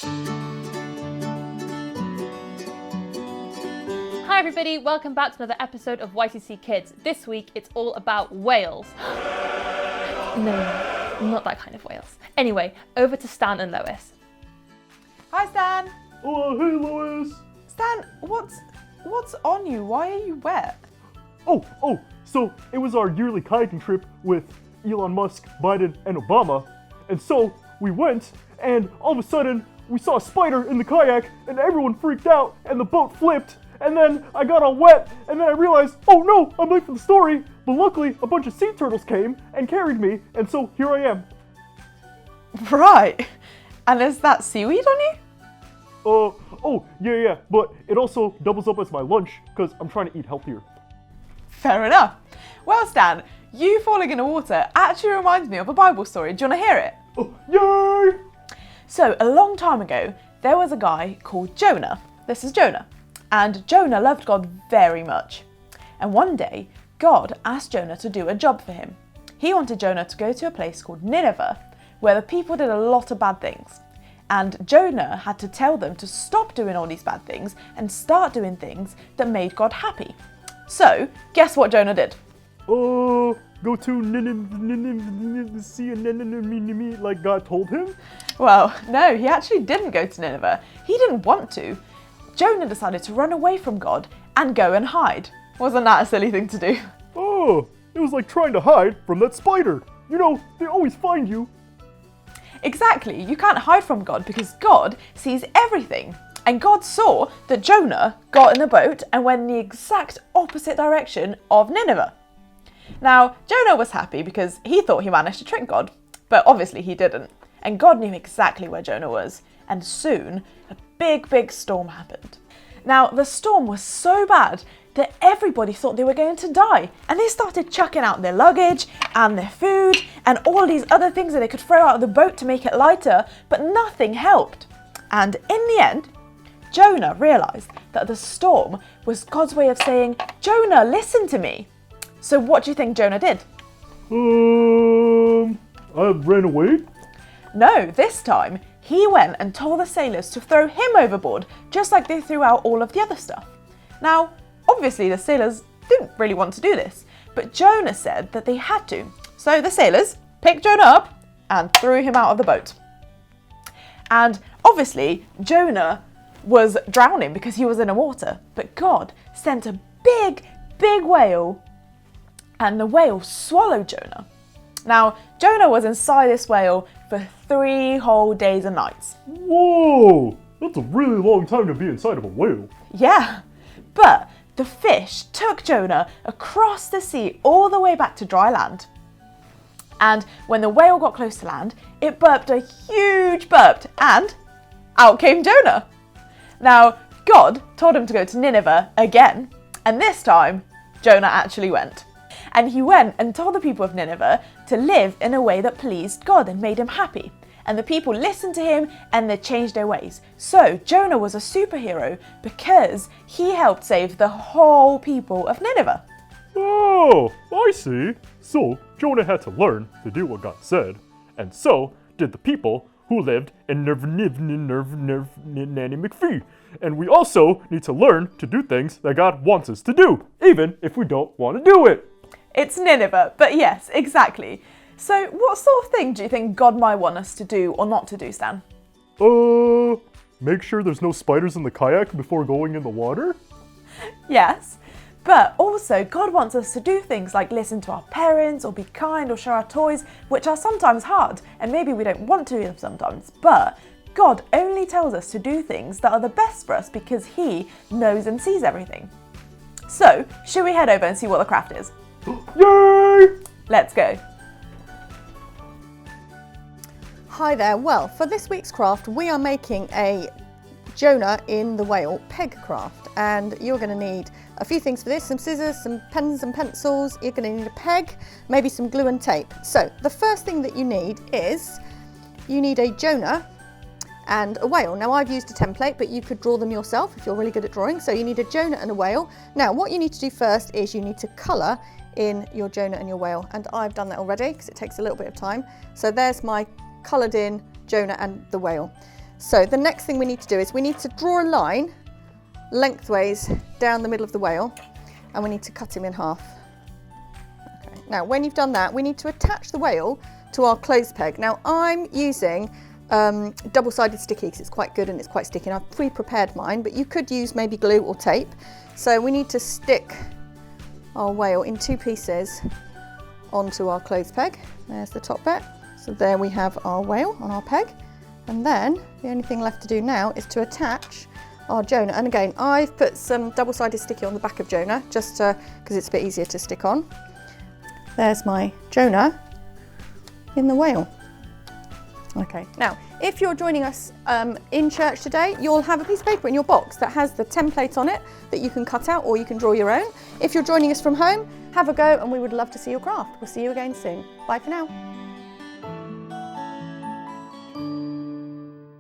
Hi everybody, welcome back to another episode of YCC Kids. This week it's all about whales. No, not that kind of whales. Anyway, over to Stan and Lois. Hi Stan! Oh, hey Lois! Stan, what's on you? Why are you wet? So it was our yearly kayaking trip with Elon Musk, Biden, and Obama. And so we went, and all of a sudden we saw a spider in the kayak, and everyone freaked out, and the boat flipped. And then I got all wet, and then I realized, oh no, I'm late for the story. But luckily, a bunch of sea turtles came and carried me, and so here I am. Right. And is that seaweed on you? Yeah, but it also doubles up as my lunch, because I'm trying to eat healthier. Fair enough. Well, Stan, you falling in the water actually reminds me of a Bible story. Do you want to hear it? Oh, yay! So, a long time ago, there was a guy called Jonah. This is Jonah. And Jonah loved God very much. And one day, God asked Jonah to do a job for him. He wanted Jonah to go to a place called Nineveh, where the people did a lot of bad things. And Jonah had to tell them to stop doing all these bad things and start doing things that made God happy. So, guess what Jonah did? Go to Nineveh, see Nineveh like God told him? Well, no, he actually didn't go to Nineveh. He didn't want to. Jonah decided to run away from God and go and hide. Wasn't that a silly thing to do? Oh, it was like trying to hide from that spider. You know, they always find you. Exactly, you can't hide from God because God sees everything. And God saw that Jonah got in the boat and went in the exact opposite direction of Nineveh. Now, Jonah was happy because he thought he managed to trick God, but obviously he didn't. And God knew exactly where Jonah was. And soon, a big storm happened. Now, the storm was so bad that everybody thought they were going to die. And they started chucking out their luggage and their food and all these other things that they could throw out of the boat to make it lighter, but nothing helped. And in the end, Jonah realized that the storm was God's way of saying, Jonah, listen to me. So what do you think Jonah did? I ran away? No, this time he went and told the sailors to throw him overboard, just like they threw out all of the other stuff. Now, obviously the sailors didn't really want to do this, but Jonah said that they had to. So the sailors picked Jonah up and threw him out of the boat. And obviously Jonah was drowning because he was in the water, but God sent a big whale, and the whale swallowed Jonah. Now, Jonah was inside this whale for 3 whole days and nights. Whoa! That's a really long time to be inside of a whale. Yeah, but the fish took Jonah across the sea all the way back to dry land. And when the whale got close to land, it burped a huge burp, and out came Jonah. Now, God told him to go to Nineveh again, and this time, Jonah actually went. And he went and told the people of Nineveh to live in a way that pleased God and made him happy. And the people listened to him and they changed their ways. So Jonah was a superhero because he helped save the whole people of Nineveh. Oh, I see. So Jonah had to learn to do what God said, and so did the people who lived in Nanny McPhee. And we also need to learn to do things that God wants us to do, even if we don't want to do it. It's Nineveh, but yes, exactly. So what sort of thing do you think God might want us to do or not to do, Stan? Make sure there's no spiders in the kayak before going in the water? Yes, but also God wants us to do things like listen to our parents or be kind or share our toys, which are sometimes hard and maybe we don't want to do them sometimes, but God only tells us to do things that are the best for us because He knows and sees everything. So, should we head over and see what the craft is? Yay! Let's go. Hi there. Well, for this week's craft, we are making a Jonah in the whale peg craft, and you're going to need a few things for this: some scissors, some pens and pencils. You're going to need a peg, maybe some glue and tape. So the first thing that you need is you need a Jonah and a whale. Now I've used a template, but you could draw them yourself if you're really good at drawing. So you need a Jonah and a whale. Now what you need to do first is you need to colour in your Jonah and your whale, and I've done that already because it takes a little bit of time. So there's my coloured in Jonah and the whale. So the next thing we need to do is we need to draw a line lengthways down the middle of the whale, and we need to cut him in half. Okay. Now when you've done that, we need to attach the whale to our clothes peg. Now I'm using double-sided sticky because it's quite good and it's quite sticky, and I've pre-prepared mine, but you could use maybe glue or tape. So we need to stick our whale in 2 pieces onto our clothes peg. There's the top bit. So there we have our whale on our peg, and then the only thing left to do now is to attach our Jonah. And again, I've put some double-sided sticky on the back of Jonah just because it's a bit easier to stick on. There's my Jonah in the whale. Okay, now if you're joining us in church today, you'll have a piece of paper in your box that has the template on it that you can cut out or you can draw your own. If you're joining us from home, have a go, and we would love to see your craft. We'll see you again soon. Bye for now.